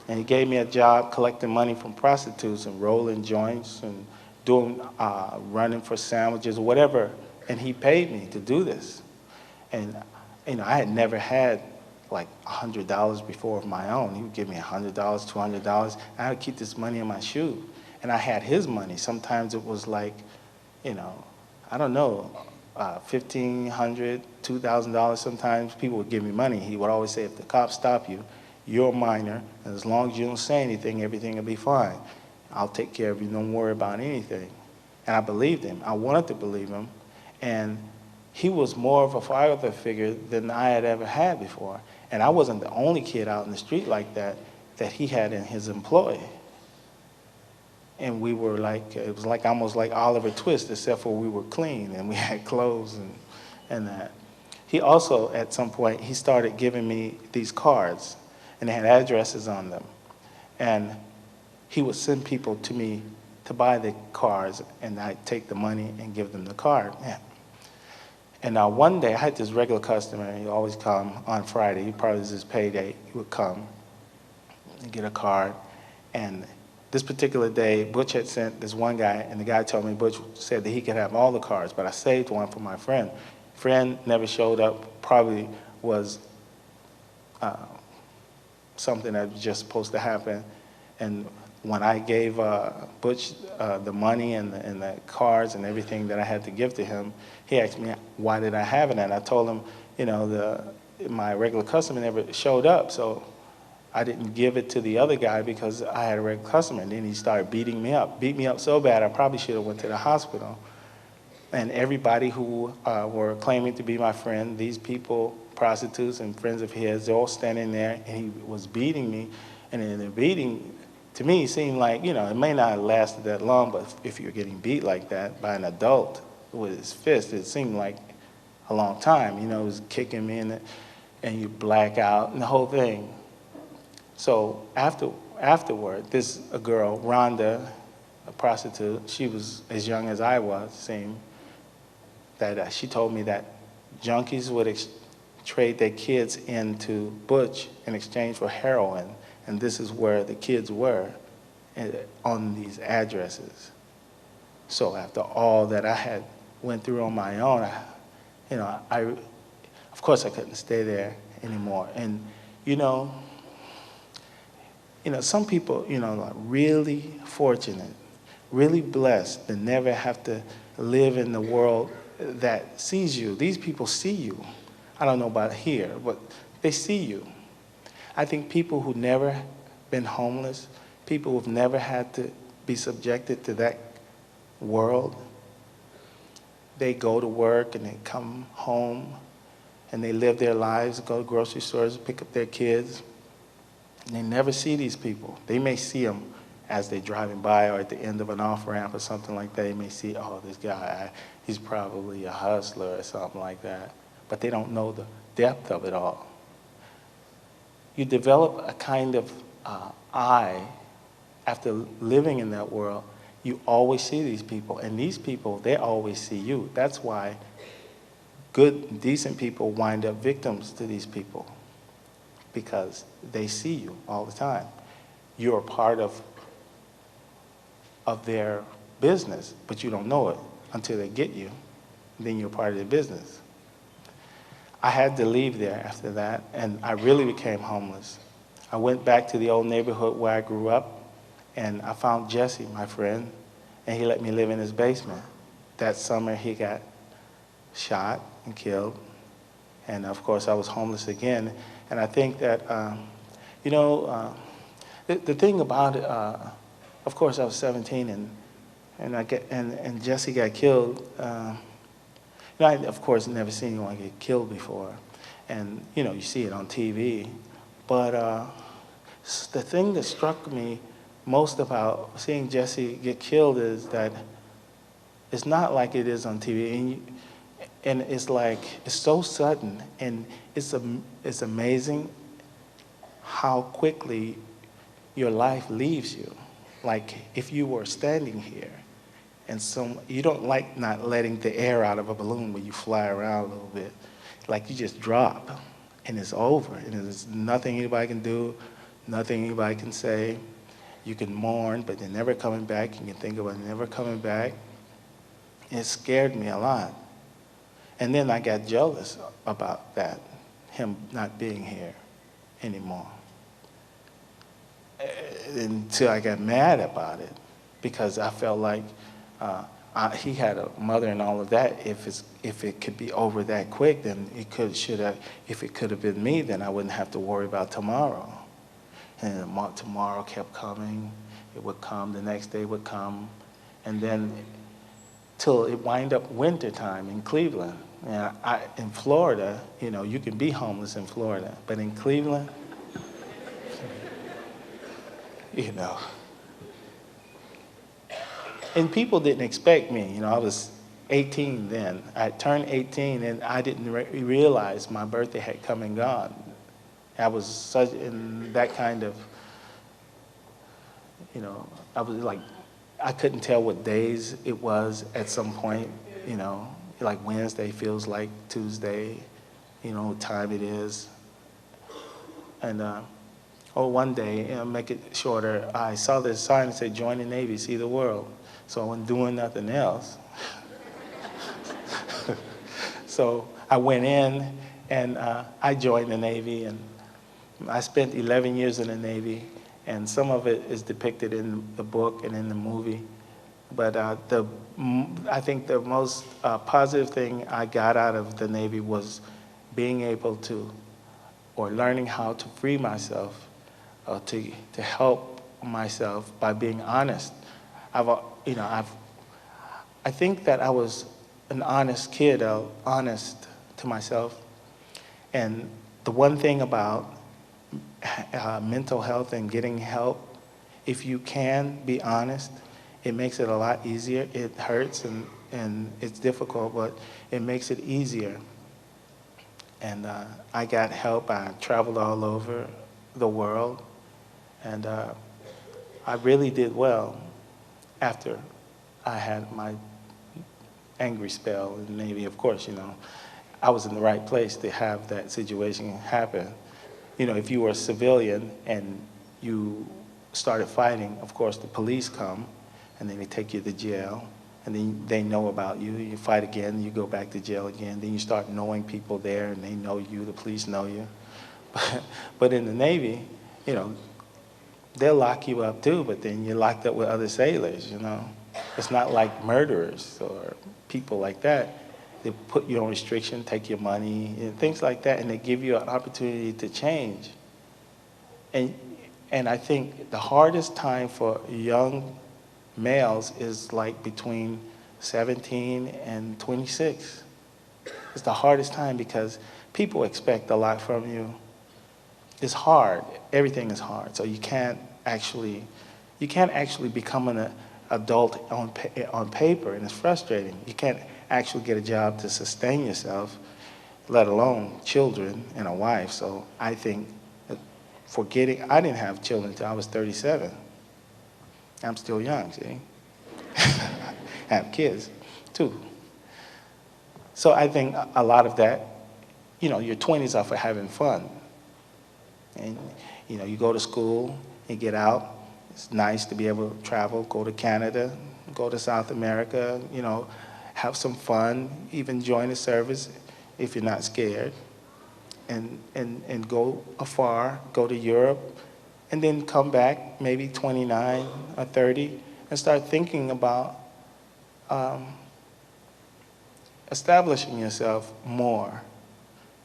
And he gave me a job collecting money from prostitutes and rolling joints and doing, running for sandwiches or whatever. And he paid me to do this. And, you know, I had never had like $100 before of my own. He would give me $100, $200. I had to keep this money in my shoe. And I had his money. Sometimes it was like, you know, I don't know, $1,500, $2,000. Sometimes people would give me money. He would always say, if the cops stop you, you're a minor, and as long as you don't say anything, everything will be fine. I'll take care of you, don't worry about anything. And I believed him. I wanted to believe him. And he was more of a father figure than I had ever had before. And I wasn't the only kid out in the street like that he had in his employ. And we were like, it was like almost like Oliver Twist, except for we were clean and we had clothes and that. He also, at some point, he started giving me these cards, and they had addresses on them. And he would send people to me to buy the cards, and I'd take the money and give them the card. Yeah. And now one day, I had this regular customer, he'd always come on Friday, he probably was his payday, he would come and get a card. And this particular day, Butch had sent this one guy, and the guy told me Butch said that he could have all the cards, but I saved one for my friend. Friend never showed up, probably was something that was just supposed to happen. And when I gave Butch the money and the cards and everything that I had to give to him, he asked me, why did I have it? And I told him, you know, my regular customer never showed up, so I didn't give it to the other guy because I had a regular customer. And then he started beating me up. Beat me up so bad I probably should have went to the hospital. And everybody who were claiming to be my friend, these people, prostitutes and friends of his, they're all standing there, and he was beating me. And then the beating, to me, seemed like, you know, it may not have lasted that long, but if you're getting beat like that by an adult with his fist, it seemed like a long time. You know, he was kicking me and you black out and the whole thing. So afterward, a girl, Rhonda, a prostitute, she was as young as I was, seemed, that she told me that junkies would trade their kids into Butch in exchange for heroin, and this is where the kids were on these addresses. So after all that I had went through on my own, of course I couldn't stay there anymore. And some people, are really fortunate, really blessed to never have to live in the world that sees you. These people see you. I don't know about here, but they see you. I think people who never been homeless, people who've never had to be subjected to that world, they go to work and they come home and they live their lives, go to grocery stores, pick up their kids, and they never see these people. They may see them as they're driving by or at the end of an off-ramp or something like that. They may see, oh, this guy, he's probably a hustler or something like that. But they don't know the depth of it all. You develop a kind of eye after living in that world. You always see these people, and these people, they always see you. That's why good, decent people wind up victims to these people, because they see you all the time. You're a part of their business, but you don't know it until they get you. then you're part of the business. I had to leave there after that, and I really became homeless. I went back to the old neighborhood where I grew up, and I found Jesse, my friend, and he let me live in his basement. That summer, he got shot and killed, and of course, I was homeless again. And I think that, the thing about it, of course, I was 17, and Jesse got killed. I, of course, never seen anyone get killed before, and you see it on TV. But the thing that struck me most about seeing Jesse get killed is that it's not like it is on TV, and it's like it's so sudden, and it's amazing how quickly your life leaves you. Like if you were standing here, and you don't like not letting the air out of a balloon when you fly around a little bit, like you just drop, and it's over, and there's nothing anybody can do, nothing anybody can say. You can mourn, but they're never coming back. You can think about never coming back. It scared me a lot. And then I got jealous about that, him not being here anymore. Until I got mad about it, because I felt like he had a mother and all of that. If it could be over that quick, then if it could have been me, then I wouldn't have to worry about tomorrow. And tomorrow kept coming. It would come, the next day would come, and then till it wind up wintertime in Cleveland. And in Florida, you can be homeless in Florida, but in Cleveland, And people didn't expect me. I was 18 then. I turned 18, and I didn't realize my birthday had come and gone. I was such in that kind of, I was like, I couldn't tell what days it was at some point, like Wednesday feels like Tuesday, what time it is. And one day, make it shorter, I saw this sign that said, "Join the Navy, see the world." So I wasn't doing nothing else. So I went in, and I joined the Navy, and I spent 11 years in the Navy, and some of it is depicted in the book and in the movie. But I think the most positive thing I got out of the Navy was being able to, or learning how to free myself, to help myself by being honest. I think that I was an honest kid, honest to myself. And the one thing about mental health and getting help, if you can be honest, it makes it a lot easier. It hurts and it's difficult, but it makes it easier. And I got help. I traveled all over the world, and I really did well after I had my angry spell in the Navy. Of course, I was in the right place to have that situation happen. If you were a civilian and you started fighting, of course, the police come, and then they take you to jail, and then they know about you. You fight again, you go back to jail again. Then you start knowing people there, and they know you, the police know you. But in the Navy, they'll lock you up too, but then you're locked up with other sailors, It's not like murderers or people like that. They put you on restriction, take your money, and things like that, and they give you an opportunity to change. And I think the hardest time for young males is like between 17 and 26. It's the hardest time because people expect a lot from you. It's hard. Everything is hard. So you can't actually become an adult on paper, and it's frustrating. You can't actually get a job to sustain yourself, let alone children and a wife. So I think I didn't have children until I was 37. I'm still young, see? I have kids, too. So I think a lot of that, your 20s are for having fun. And, you go to school, you get out. It's nice to be able to travel, go to Canada, go to South America, have some fun, even join the service if you're not scared, and go afar, go to Europe, and then come back maybe 29 or 30 and start thinking about establishing yourself more.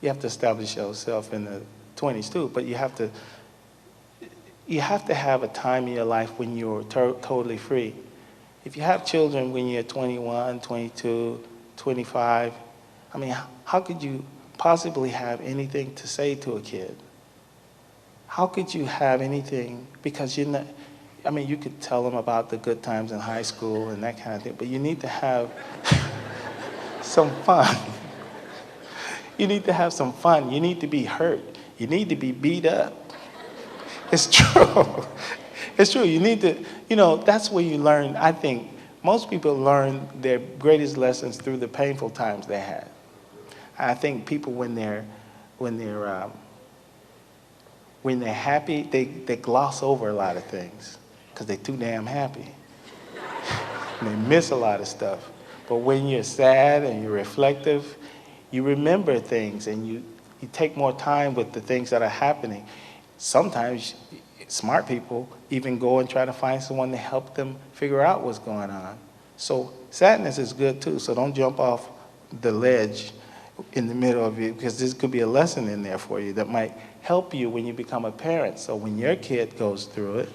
You have to establish yourself in the 20s too, but you have to have a time in your life when you're totally free. If you have children when you're 21, 22, 25, I mean, how could you possibly have anything to say to a kid? How could you have anything, because you're not, I mean, you could tell them about the good times in high school and that kind of thing, but you need to have some fun. You need to have some fun. You need to be hurt. You need to be beat up. It's true. It's true. You need to, that's where you learn. I think most people learn their greatest lessons through the painful times they had. I think people, when they're happy, they gloss over a lot of things because they're too damn happy. And they miss a lot of stuff. But when you're sad and you're reflective, you remember things and you take more time with the things that are happening. Sometimes smart people even go and try to find someone to help them figure out what's going on. So sadness is good too, so don't jump off the ledge in the middle of it, because this could be a lesson in there for you that might help you when you become a parent. So when your kid goes through it,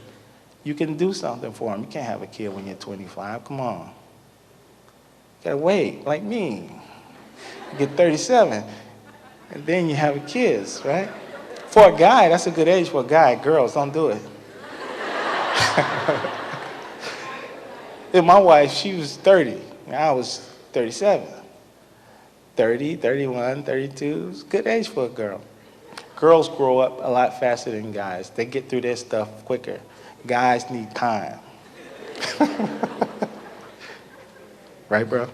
you can do something for them. You can't have a kid when you're 25, come on. You gotta wait, like me. You get 37, and then you have kids, right? For a guy, that's a good age for a guy. Girls, don't do it. And my wife, she was 30, and I was 37. 30, 31, 32, it's a good age for a girl. Girls grow up a lot faster than guys. They get through their stuff quicker. Guys need time. Right, bro?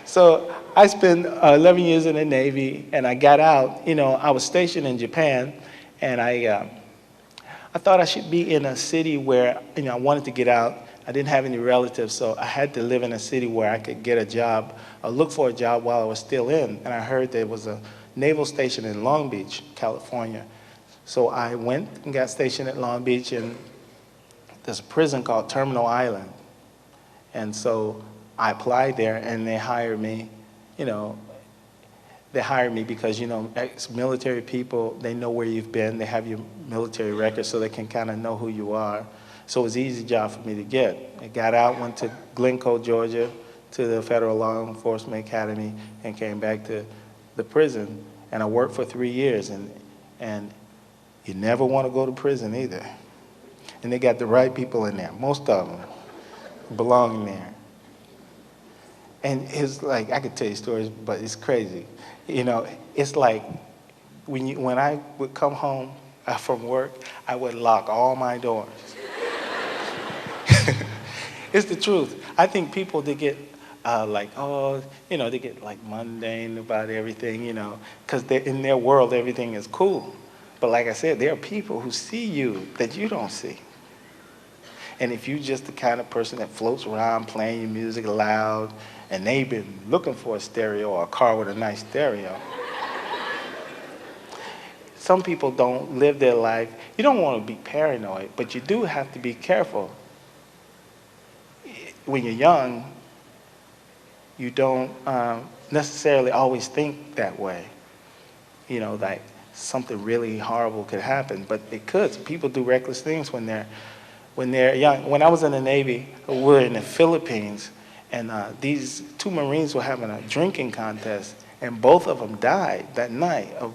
So I spent 11 years in the Navy, and I got out. I was stationed in Japan, and I thought I should be in a city where, I wanted to get out. I didn't have any relatives, so I had to live in a city where I could get a job, or look for a job while I was still in. And I heard there was a naval station in Long Beach, California. So I went and got stationed at Long Beach, and there's a prison called Terminal Island. And so I applied there, and they hired me. They hired me because, ex-military people, they know where you've been. They have your military records, so they can kind of know who you are. So it was an easy job for me to get. I got out, went to Glencoe, Georgia, to the Federal Law Enforcement Academy, and came back to the prison. And I worked for 3 years, and you never want to go to prison either. And they got the right people in there, most of them belong in there. And it's like, I could tell you stories, but it's crazy. It's like when I would come home from work, I would lock all my doors. It's the truth. I think people, they get they get like mundane about everything, because in their world, everything is cool. But like I said, there are people who see you that you don't see. And if you're just the kind of person that floats around playing your music loud, and they've been looking for a stereo or a car with a nice stereo, some people don't live their life. You don't want to be paranoid, but you do have to be careful. When you're young, you don't necessarily always think that way. Like something really horrible could happen, but it could. People do reckless things when they're young. When I was in the Navy, we were in the Philippines, and these two Marines were having a drinking contest, and both of them died that night of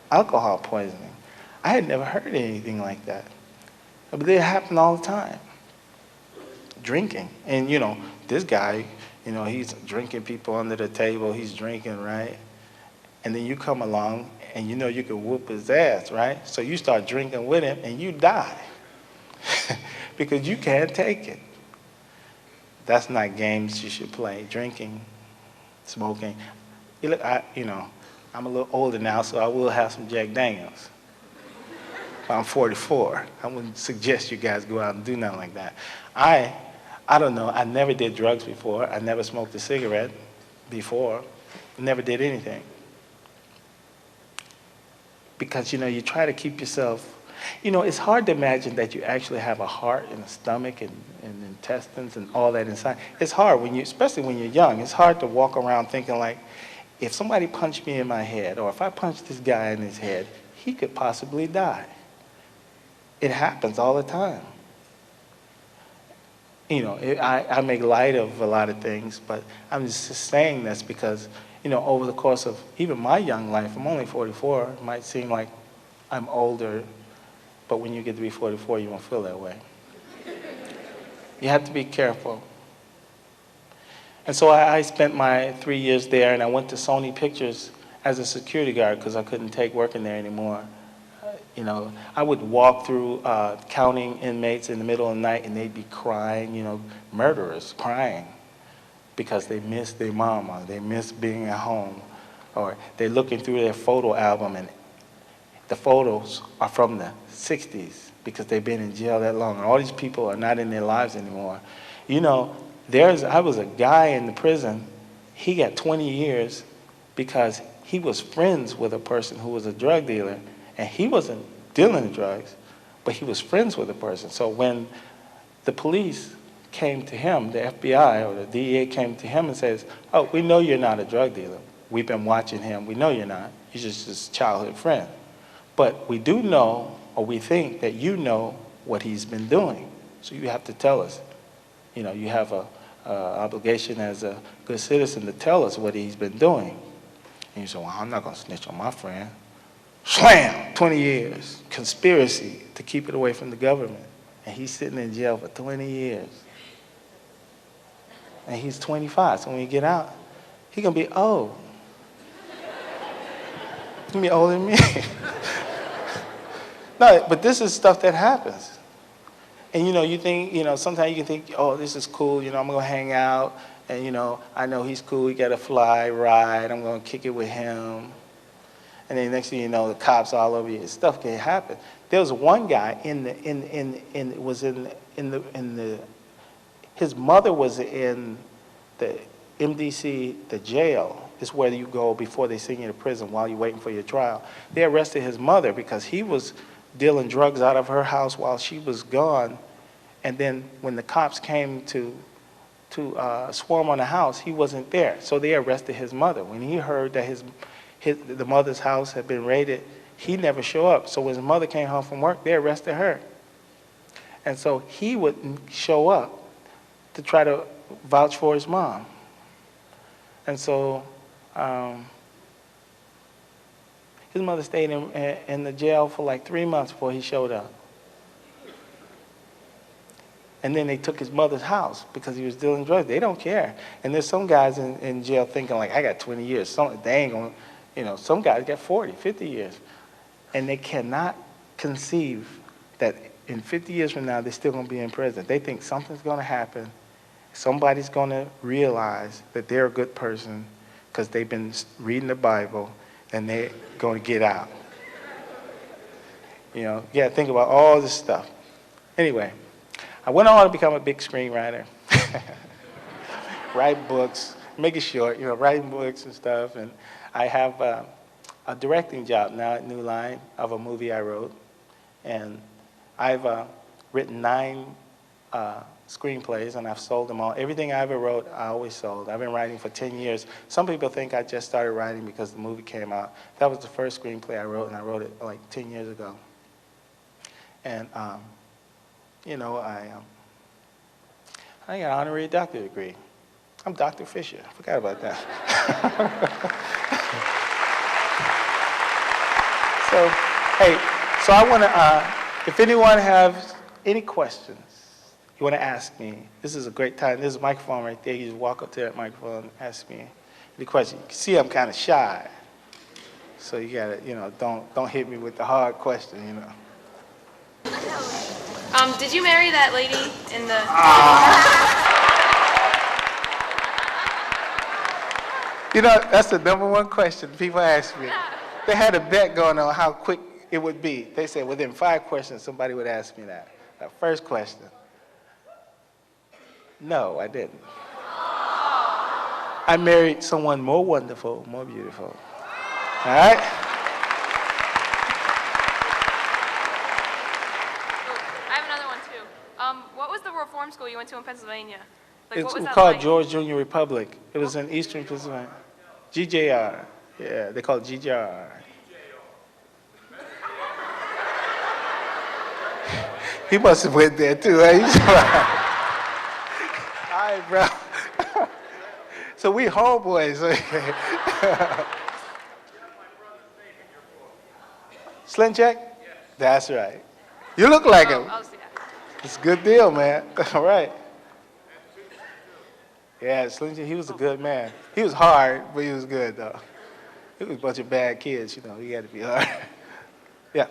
alcohol poisoning. I had never heard anything like that, but it happened all the time. Drinking, and this guy, he's drinking people under the table. He's drinking, right? And then you come along, and you can whoop his ass, right? So you start drinking with him, and you die because you can't take it. That's not games you should play. Drinking, smoking. I'm a little older now, so I will have some Jack Daniels. I'm 44. I wouldn't suggest you guys go out and do nothing like that. I don't know. I never did drugs before. I never smoked a cigarette before. Never did anything. Because, you try to keep yourself, it's hard to imagine that you actually have a heart and a stomach and intestines and all that inside. It's hard especially when you're young. It's hard to walk around thinking like, if somebody punched me in my head, or if I punched this guy in his head, he could possibly die. It happens all the time. I make light of a lot of things, but I'm just saying this because, over the course of even my young life, I'm only 44, it might seem like I'm older, but when you get to be 44, you won't feel that way. You have to be careful. And so I spent my 3 years there, and I went to Sony Pictures as a security guard because I couldn't take working there anymore. I would walk through counting inmates in the middle of the night, and they'd be crying, murderers crying because they miss their mama, they miss being at home, or they're looking through their photo album, and the photos are from the 60s because they've been in jail that long, and all these people are not in their lives anymore. I was a guy in the prison, he got 20 years because he was friends with a person who was a drug dealer, and he wasn't dealing drugs, but he was friends with a person. So when the police came to him, the FBI or the DEA came to him and says, "Oh, we know you're not a drug dealer. We've been watching him. We know you're not. You're just his childhood friend. But we do know, or we think that you know what he's been doing. So you have to tell us. You have a obligation as a good citizen to tell us what he's been doing." And you say, "Well, I'm not going to snitch on my friend." Slam! 20 years. Conspiracy to keep it away from the government. And he's sitting in jail for 20 years. And he's 25, so when he get out, he's going to be old. He's going to be older than me. No, but this is stuff that happens. And you think, sometimes you can think, oh, this is cool, I'm going to hang out, and I know he's cool, he got a fly ride, I'm going to kick it with him. And then next thing you know, the cops all over you. Stuff can happen. There was one guy his mother was in the MDC, the jail, is where you go before they send you to prison while you're waiting for your trial. They arrested his mother because he was dealing drugs out of her house while she was gone. And then when the cops came to swarm on the house, he wasn't there. So they arrested his mother. When he heard that the mother's house had been raided, he never showed up. So when his mother came home from work, they arrested her. And so he wouldn't show up to try to vouch for his mom. And so his mother stayed in the jail for like 3 months before he showed up. And then they took his mother's house because he was dealing drugs. They don't care. And there's some guys in jail thinking like, I got 20 years. They ain't gonna, some guys got 40, 50 years. And they cannot conceive that in 50 years from now, they're still gonna be in prison. They think something's gonna happen. Somebody's gonna realize that they're a good person because they've been reading the Bible and they're gonna get out. Think about all this stuff. Anyway, I went on to become a big screenwriter. Write books, make it short, writing books and stuff. And I have a directing job now at New Line of a movie I wrote. And I've written 9 screenplays, and I've sold them all. Everything I ever wrote, I always sold. I've been writing for 10 years. Some people think I just started writing because the movie came out. That was the first screenplay I wrote, and I wrote it like 10 years ago. And I got an honorary doctorate degree. I'm Dr. Fisher. I forgot about that. So I want to, if anyone has any questions you want to ask me, this is a great time. There's a microphone right there. You just walk up to that microphone and ask me any question. You can see I'm kind of shy. So you got to, don't hit me with the hard question, Did you marry that lady in the... That's the #1 question people ask me. They had a bet going on how quick it would be, they said within 5 questions, somebody would ask me that. That first question. No, I didn't. I married someone more wonderful, more beautiful. All right? I have another one too. What was the reform school you went to in Pennsylvania? Like, It's what was that called like? George Junior Republic. It was in Eastern Pennsylvania. GJR. Yeah, they call it GJR. He must have went there too. Huh? All right, bro. So we homeboys. Okay. Slim Jack? That's right. You look like him. I'll see that. It's a good deal, man. All right. Yeah, Slim Jack, he was a good man. He was hard, but he was good, though. He was a bunch of bad kids, you know. He had to be hard. Yeah.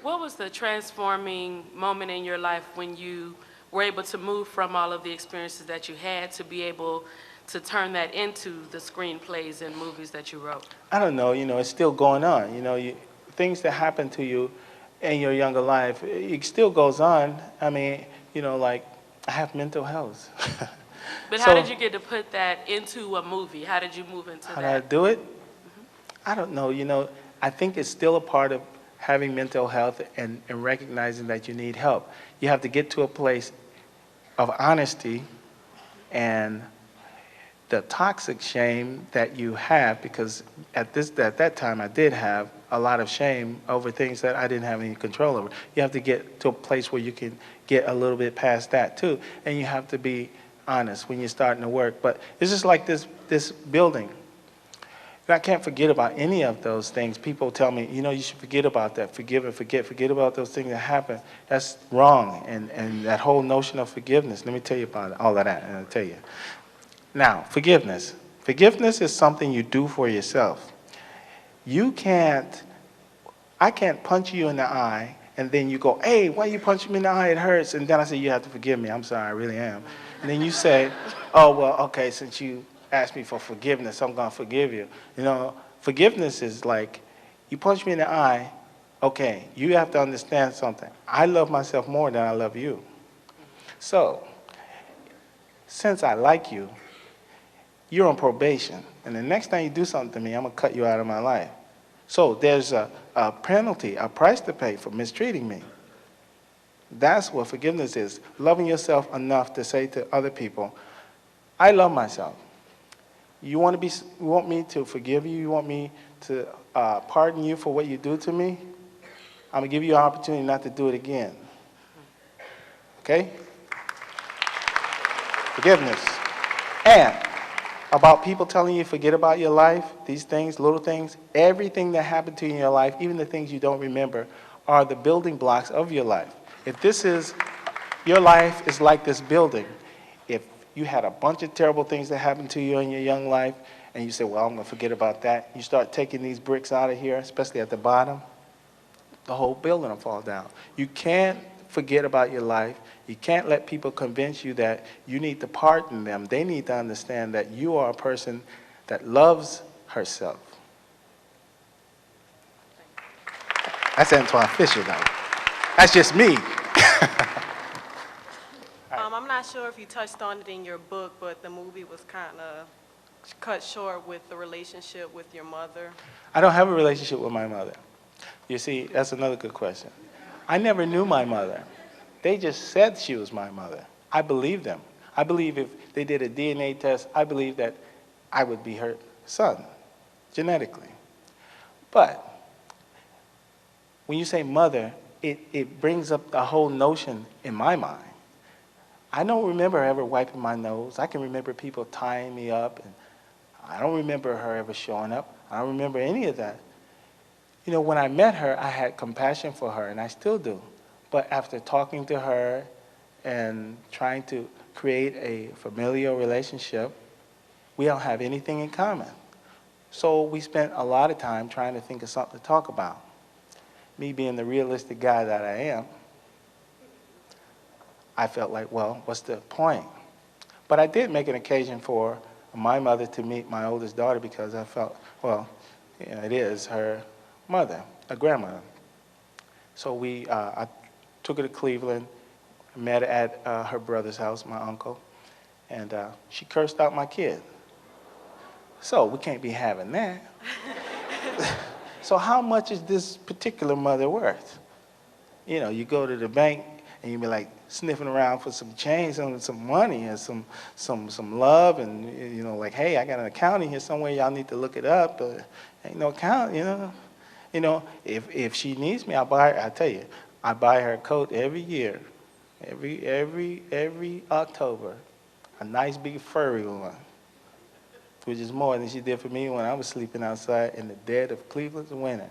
What was the transforming moment in your life when you were able to move from all of the experiences that you had to be able to turn that into the screenplays and movies that you wrote? I don't know, it's still going on. Things that happen to you in your younger life, it still goes on. I mean, like I have mental health. But So- how did you get to put that into a movie? How did you move into How that? did I do it? I don't know. I think it's still a part of having mental health and recognizing that you need help. You have to get to a place of honesty and the toxic shame that you have, because at that time I did have a lot of shame over things that I didn't have any control over. You have to get to a place where you can get a little bit past that too, and you have to be honest when you're starting to work. But it's just like this building. And I can't forget about any of those things. People tell me, you should forget about that, forgive and forget about those things that happened. That's wrong, and that whole notion of forgiveness, let me tell you about all of that, and I'll tell you. Now, forgiveness. Forgiveness is something you do for yourself. I can't punch you in the eye, and then you go, hey, why you punching me in the eye? It hurts. And then I say, you have to forgive me. I'm sorry, I really am. And then you say, oh, well, okay, since you asked me for forgiveness, I'm going to forgive you. Forgiveness is like, you punch me in the eye, okay, you have to understand something. I love myself more than I love you. So, since I like you, you're on probation. And the next time you do something to me, I'm going to cut you out of my life. So there's a penalty, a price to pay for mistreating me. That's what forgiveness is. Loving yourself enough to say to other people, I love myself. You want me to forgive you? You want me to pardon you for what you do to me? I'm going to give you an opportunity not to do it again. Okay? Forgiveness. And about people telling you forget about your life, these things, little things, everything that happened to you in your life, even the things you don't remember, are the building blocks of your life. If your life is like this building, if you had a bunch of terrible things that happened to you in your young life, and you say, well, I'm going to forget about that, you start taking these bricks out of here, especially at the bottom, the whole building will fall down. You can't forget about your life. You can't let people convince you that you need to pardon them. They need to understand that you are a person that loves herself. That's Antwone Fisher, though. That's just me. I'm not sure if you touched on it in your book, but the movie was kind of cut short with the relationship with your mother. I don't have a relationship with my mother. You see, that's another good question. I never knew my mother. They just said she was my mother. I believe them. I believe if they did a DNA test, I believe that I would be her son, genetically. But when you say mother, it brings up a whole notion in my mind. I don't remember her ever wiping my nose. I can remember people tying me up, and I don't remember her ever showing up. I don't remember any of that. When I met her, I had compassion for her, and I still do. But after talking to her and trying to create a familial relationship, we don't have anything in common. So we spent a lot of time trying to think of something to talk about. Me being the realistic guy that I am, I felt like, well, what's the point? But I did make an occasion for my mother to meet my oldest daughter because I felt, well, it is her mother, a grandmother. So I took her to Cleveland, met her at her brother's house, my uncle, and she cursed out my kid. So we can't be having that. So how much is this particular mother worth? You know, you go to the bank and you be like sniffing around for some change, some money, and some love, and you know, like, hey, I got an account in here somewhere. Y'all need to look it up. Ain't no account, you know. You know, if she needs me, I'll buy her. I tell you, I buy her a coat every year, every October, a nice big furry one, which is more than she did for me when I was sleeping outside in the dead of Cleveland's winter.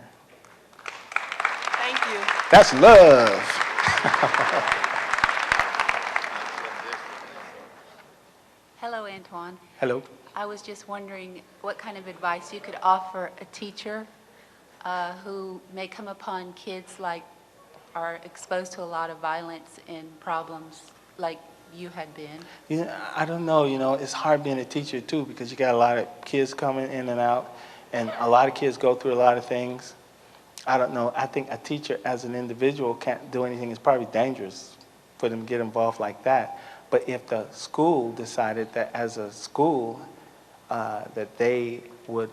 Thank you. That's love. Hello, Antwone. Hello. I was just wondering what kind of advice you could offer a teacher who may come upon kids like are exposed to a lot of violence and problems like you had been. Yeah, I don't know, you know, it's hard being a teacher too because you got a lot of kids coming in and out, and a lot of kids go through a lot of things. I don't know, I think a teacher as an individual can't do anything. It's probably dangerous for them to get involved like that. But if the school decided that as a school that they would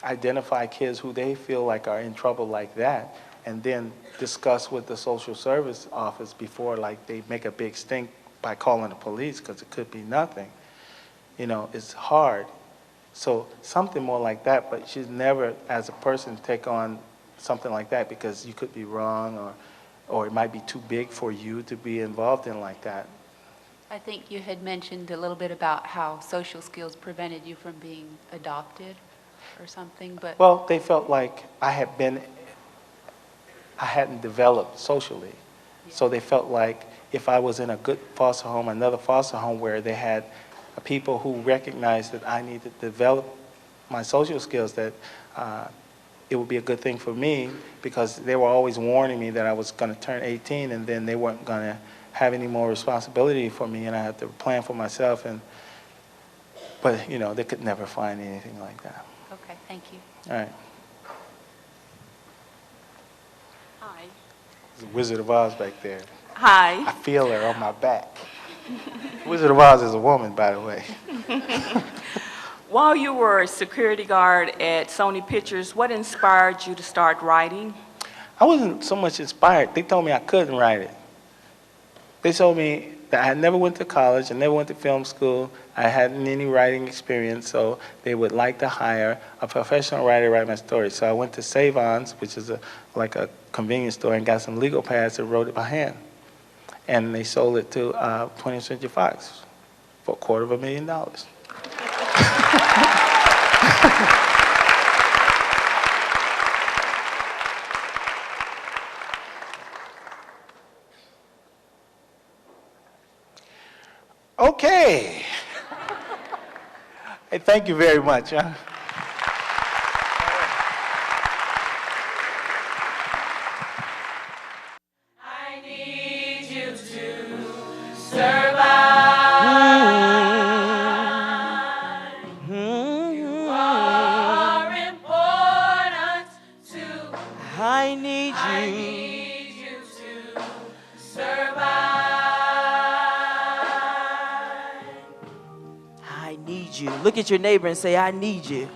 identify kids who they feel like are in trouble like that, and then discuss with the social service office before like they make a big stink by calling the police, because it could be nothing. You know, it's hard. So something more like that, but she's never, as a person, take on something like that because you could be wrong or it might be too big for you to be involved in like that. I think you had mentioned a little bit about how social skills prevented you from being adopted or something, but... Well, they felt like I hadn't developed socially. Yeah. So they felt like if I was in a good foster home, another foster home where they had people who recognized that I needed to develop my social skills, that it would be a good thing for me, because they were always warning me that I was going to turn 18 and then they weren't going to have any more responsibility for me and I had to plan for myself. But, you know, they could never find anything like that. Okay, thank you. All right. Hi. There's a Wizard of Oz back there. Hi. I feel her on my back. Wizard of Oz is a woman, by the way. While you were a security guard at Sony Pictures, what inspired you to start writing? I wasn't so much inspired. They told me I couldn't write it. They told me that I never went to college, I never went to film school, I hadn't any writing experience, so they would like to hire a professional writer to write my story. So I went to Save-Ons, which is like a convenience store, and got some legal pads and wrote it by hand. And they sold it to 20th Century Fox for $250,000. Okay. Hey, thank you very much. Huh? I need you to survive. You are important to I need you. I need you to survive. I need you. Look at your neighbor and say, I need you.